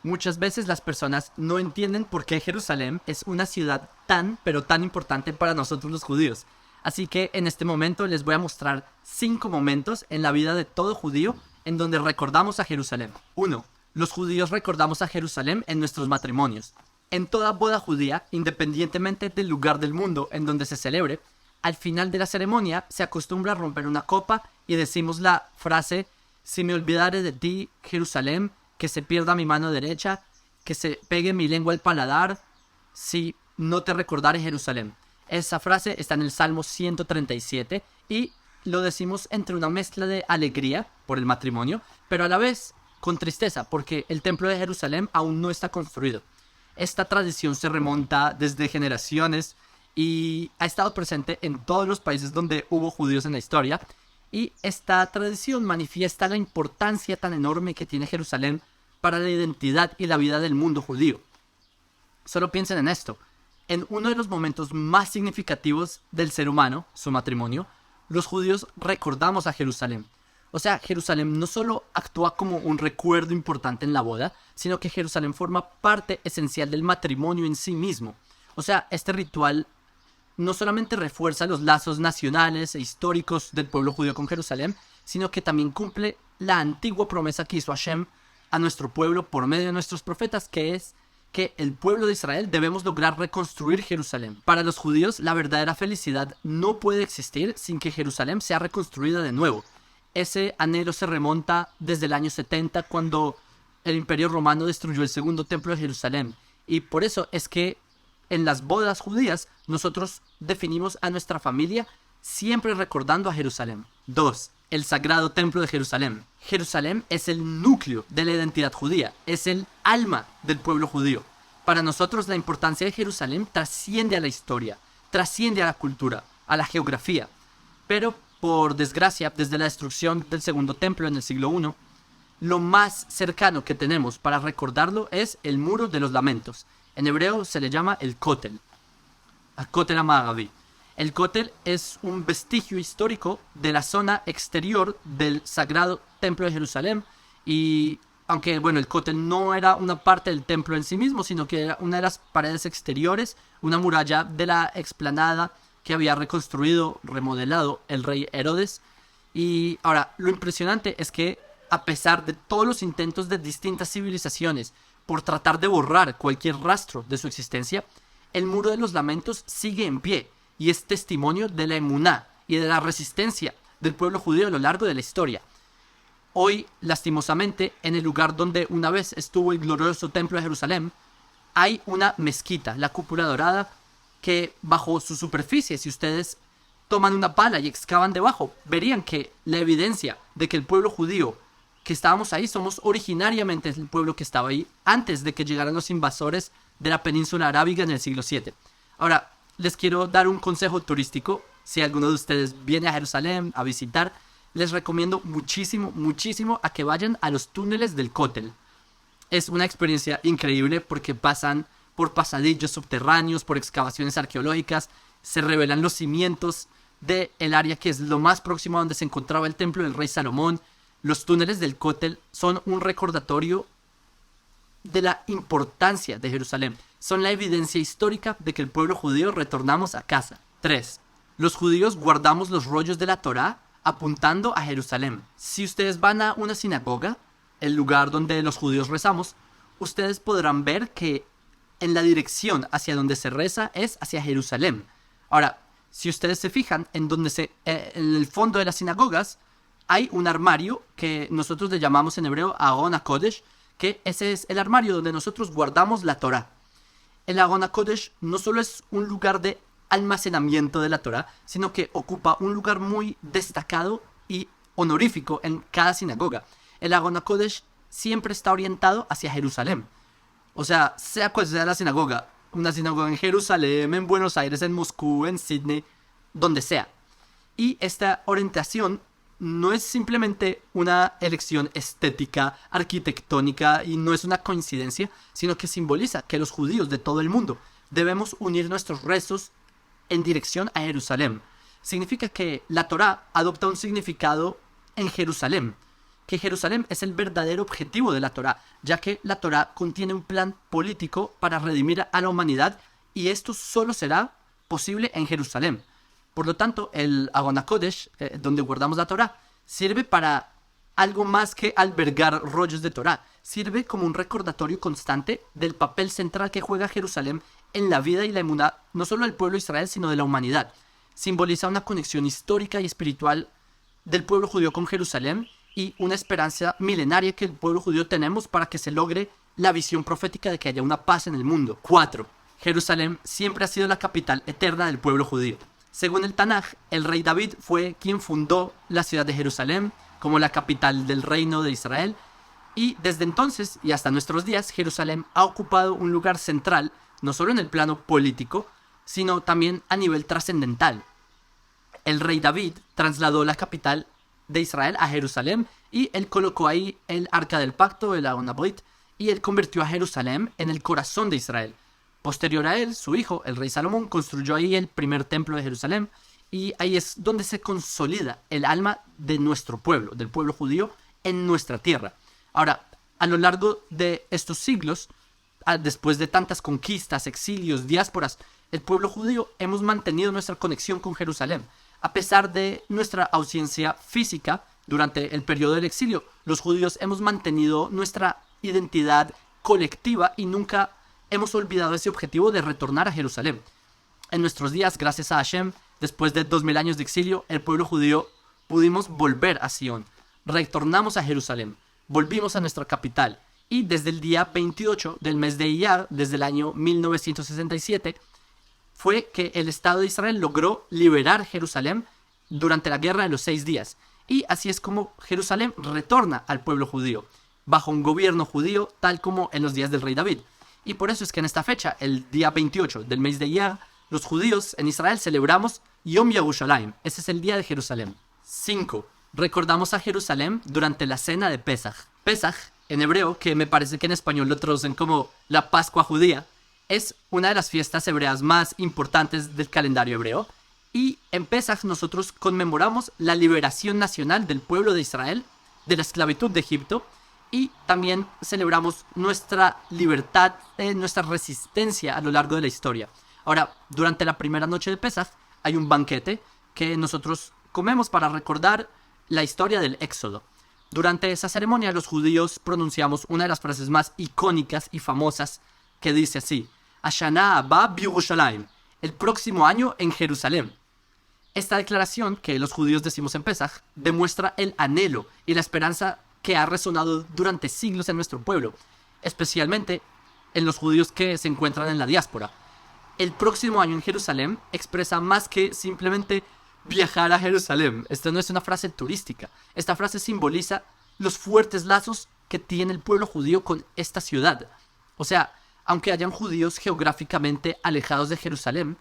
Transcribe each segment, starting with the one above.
Muchas veces las personas no entienden por qué Jerusalén es una ciudad tan, pero tan importante para nosotros los judíos. Así que en este momento les voy a mostrar 5 momentos en la vida de todo judío en donde recordamos a Jerusalén. 1. Los judíos recordamos a Jerusalén en nuestros matrimonios. En toda boda judía, independientemente del lugar del mundo en donde se celebre, al final de la ceremonia se acostumbra a romper una copa y decimos la frase: si me olvidare de ti, Jerusalén, que se pierda mi mano derecha, que se pegue mi lengua al paladar, si no te recordare, Jerusalén. Esa frase está en el Salmo 137 y lo decimos entre una mezcla de alegría por el matrimonio, pero a la vez con tristeza porque el templo de Jerusalén aún no está construido. Esta tradición se remonta desde generaciones y ha estado presente en todos los países donde hubo judíos en la historia. Y esta tradición manifiesta la importancia tan enorme que tiene Jerusalén para la identidad y la vida del mundo judío. Solo piensen en esto. En uno de los momentos más significativos del ser humano, su matrimonio, los judíos recordamos a Jerusalén. O sea, Jerusalén no solo actúa como un recuerdo importante en la boda, sino que Jerusalén forma parte esencial del matrimonio en sí mismo. O sea, este ritual no solamente refuerza los lazos nacionales e históricos del pueblo judío con Jerusalén, sino que también cumple la antigua promesa que hizo Hashem a nuestro pueblo por medio de nuestros profetas, que es que el pueblo de Israel debemos lograr reconstruir Jerusalén. Para los judíos, la verdadera felicidad no puede existir sin que Jerusalén sea reconstruida de nuevo. Ese anhelo se remonta desde el año 70, cuando el Imperio Romano destruyó el segundo templo de Jerusalén. Y por eso es que en las bodas judías nosotros definimos a nuestra familia siempre recordando a Jerusalén. 2. El sagrado templo de Jerusalén. Jerusalén es el núcleo de la identidad judía, es el alma del pueblo judío. Para nosotros la importancia de Jerusalén trasciende a la historia, trasciende a la cultura, a la geografía. Pero, por desgracia, desde la destrucción del segundo templo en el siglo I, lo más cercano que tenemos para recordarlo es el Muro de los Lamentos. En hebreo se le llama el Kotel, Kotel HaMa'aravi. El Kotel es un vestigio histórico de la zona exterior del sagrado templo de Jerusalén. Y aunque, bueno, el Kotel no era una parte del templo en sí mismo, sino que era una de las paredes exteriores, una muralla de la explanada que había reconstruido, remodelado el rey Herodes. Y ahora, lo impresionante es que, a pesar de todos los intentos de distintas civilizaciones por tratar de borrar cualquier rastro de su existencia, el Muro de los Lamentos sigue en pie y es testimonio de la emuná y de la resistencia del pueblo judío a lo largo de la historia. Hoy, lastimosamente, en el lugar donde una vez estuvo el glorioso templo de Jerusalén, hay una mezquita, la cúpula dorada, que bajo su superficie, si ustedes toman una pala y excavan debajo, verían que la evidencia de que el pueblo judío que estábamos ahí somos originariamente el pueblo que estaba ahí antes de que llegaran los invasores de la península arábiga en el siglo VII. Ahora, les quiero dar un consejo turístico. Si alguno de ustedes viene a Jerusalén a visitar, les recomiendo muchísimo, muchísimo a que vayan a los túneles del Kotel. Es una experiencia increíble porque pasan por pasadillos subterráneos, por excavaciones arqueológicas, se revelan los cimientos del área que es lo más próximo a donde se encontraba el templo del rey Salomón. Los túneles del Kotel son un recordatorio de la importancia de Jerusalén. Son la evidencia histórica de que el pueblo judío retornamos a casa. 3. Los judíos guardamos los rollos de la Torá apuntando a Jerusalén. Si ustedes van a una sinagoga, el lugar donde los judíos rezamos, ustedes podrán ver que en la dirección hacia donde se reza es hacia Jerusalén. Ahora, si ustedes se fijan, en el fondo de las sinagogas hay un armario que nosotros le llamamos en hebreo Aron HaKodesh, que ese es el armario donde nosotros guardamos la Torá. El Aron HaKodesh no solo es un lugar de almacenamiento de la Torá, sino que ocupa un lugar muy destacado y honorífico en cada sinagoga. El Aron HaKodesh siempre está orientado hacia Jerusalén. O sea cual sea la sinagoga, una sinagoga en Jerusalén, en Buenos Aires, en Moscú, en Sydney, donde sea. Y esta orientación no es simplemente una elección estética, arquitectónica, y no es una coincidencia, sino que simboliza que los judíos de todo el mundo debemos unir nuestros rezos en dirección a Jerusalén. Significa que la Torá adopta un significado en Jerusalén, que Jerusalén es el verdadero objetivo de la Torá, ya que la Torá contiene un plan político para redimir a la humanidad y esto solo será posible en Jerusalén. Por lo tanto, el Aron HaKodesh, donde guardamos la Torá, sirve para algo más que albergar rollos de Torá. Sirve como un recordatorio constante del papel central que juega Jerusalén en la vida y la emuná, no solo del pueblo de Israel, sino de la humanidad. Simboliza una conexión histórica y espiritual del pueblo judío con Jerusalén y una esperanza milenaria que el pueblo judío tenemos para que se logre la visión profética de que haya una paz en el mundo. 4. Jerusalén siempre ha sido la capital eterna del pueblo judío. Según el Tanaj, el rey David fue quien fundó la ciudad de Jerusalén como la capital del reino de Israel, y desde entonces y hasta nuestros días Jerusalén ha ocupado un lugar central no solo en el plano político, sino también a nivel trascendental. El rey David trasladó la capital de Israel a Jerusalén y él colocó ahí el Arca del Pacto, el Aron HaBrit, y él convirtió a Jerusalén en el corazón de Israel. Posterior a él, su hijo, el rey Salomón, construyó ahí el primer templo de Jerusalén y ahí es donde se consolida el alma de nuestro pueblo, del pueblo judío, en nuestra tierra. Ahora, a lo largo de estos siglos, después de tantas conquistas, exilios, diásporas, el pueblo judío hemos mantenido nuestra conexión con Jerusalén. A pesar de nuestra ausencia física durante el periodo del exilio, los judíos hemos mantenido nuestra identidad colectiva y nunca hemos olvidado ese objetivo de retornar a Jerusalén. En nuestros días, gracias a Hashem, después de 2000 años de exilio, el pueblo judío pudimos volver a Sion. Retornamos a Jerusalén, volvimos a nuestra capital y desde el día 28 del mes de Iyar, desde el año 1967, fue que el Estado de Israel logró liberar Jerusalén durante la Guerra de los 6 días. Y así es como Jerusalén retorna al pueblo judío, bajo un gobierno judío tal como en los días del rey David. Y por eso es que en esta fecha, el día 28 del mes de Iyar, los judíos en Israel celebramos Yom Yerushalayim. Ese es el día de Jerusalén. 5. Recordamos a Jerusalén durante la cena de Pesaj. Pesaj, en hebreo, que me parece que en español lo traducen como la Pascua judía, es una de las fiestas hebreas más importantes del calendario hebreo. Y en Pesaj nosotros conmemoramos la liberación nacional del pueblo de Israel de la esclavitud de Egipto. Y también celebramos nuestra libertad, nuestra resistencia a lo largo de la historia. Ahora, durante la primera noche de Pesaj hay un banquete que nosotros comemos para recordar la historia del Éxodo. Durante esa ceremonia los judíos pronunciamos una de las frases más icónicas y famosas que dice así: Hashana haba b'Yerushalayim, el próximo año en Jerusalén. Esta declaración que los judíos decimos en Pesaj demuestra el anhelo y la esperanza que ha resonado durante siglos en nuestro pueblo, especialmente en los judíos que se encuentran en la diáspora. El próximo año en Jerusalén expresa más que simplemente viajar a Jerusalén. Esta no es una frase turística. Esta frase simboliza los fuertes lazos que tiene el pueblo judío con esta ciudad. O sea, aunque hayan judíos geográficamente alejados de Jerusalén,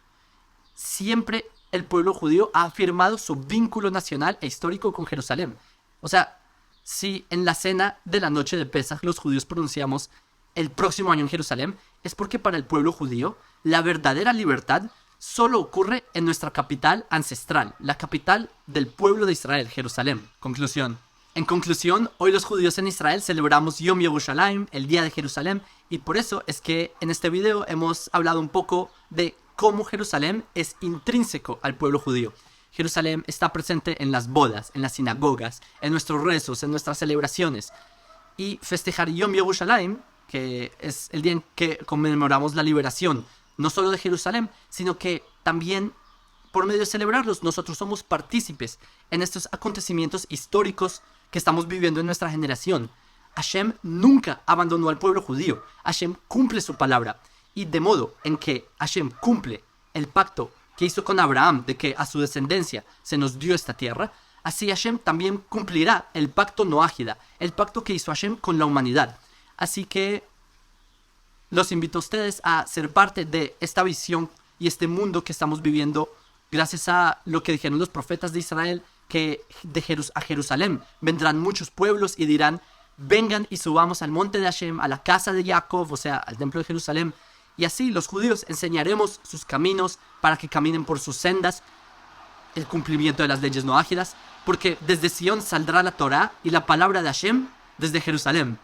siempre el pueblo judío ha afirmado su vínculo nacional e histórico con Jerusalén. O sea, si en la cena de la noche de Pesaj los judíos pronunciamos el próximo año en Jerusalén, es porque para el pueblo judío la verdadera libertad solo ocurre en nuestra capital ancestral, la capital del pueblo de Israel, Jerusalén. Conclusión. En conclusión, hoy los judíos en Israel celebramos Yom Yerushalayim, el día de Jerusalén, y por eso es que en este video hemos hablado un poco de cómo Jerusalén es intrínseco al pueblo judío. Jerusalén está presente en las bodas, en las sinagogas, en nuestros rezos, en nuestras celebraciones. Y festejar Yom Yerushalayim, que es el día en que conmemoramos la liberación, no solo de Jerusalén, sino que también por medio de celebrarlos nosotros somos partícipes en estos acontecimientos históricos que estamos viviendo en nuestra generación. Hashem nunca abandonó al pueblo judío. Hashem cumple su palabra. Y de modo en que Hashem cumple el pacto que hizo con Abraham de que a su descendencia se nos dio esta tierra, así Hashem también cumplirá el pacto noágida, el pacto que hizo Hashem con la humanidad. Así que los invito a ustedes a ser parte de esta visión y este mundo que estamos viviendo gracias a lo que dijeron los profetas de Israel, que a Jerusalén vendrán muchos pueblos y dirán: vengan y subamos al monte de Hashem, a la casa de Jacob, o sea, al templo de Jerusalén. Y así los judíos enseñaremos sus caminos para que caminen por sus sendas. el cumplimiento de las leyes noajidas, porque desde Sion saldrá la Torá y la palabra de Hashem desde Jerusalén.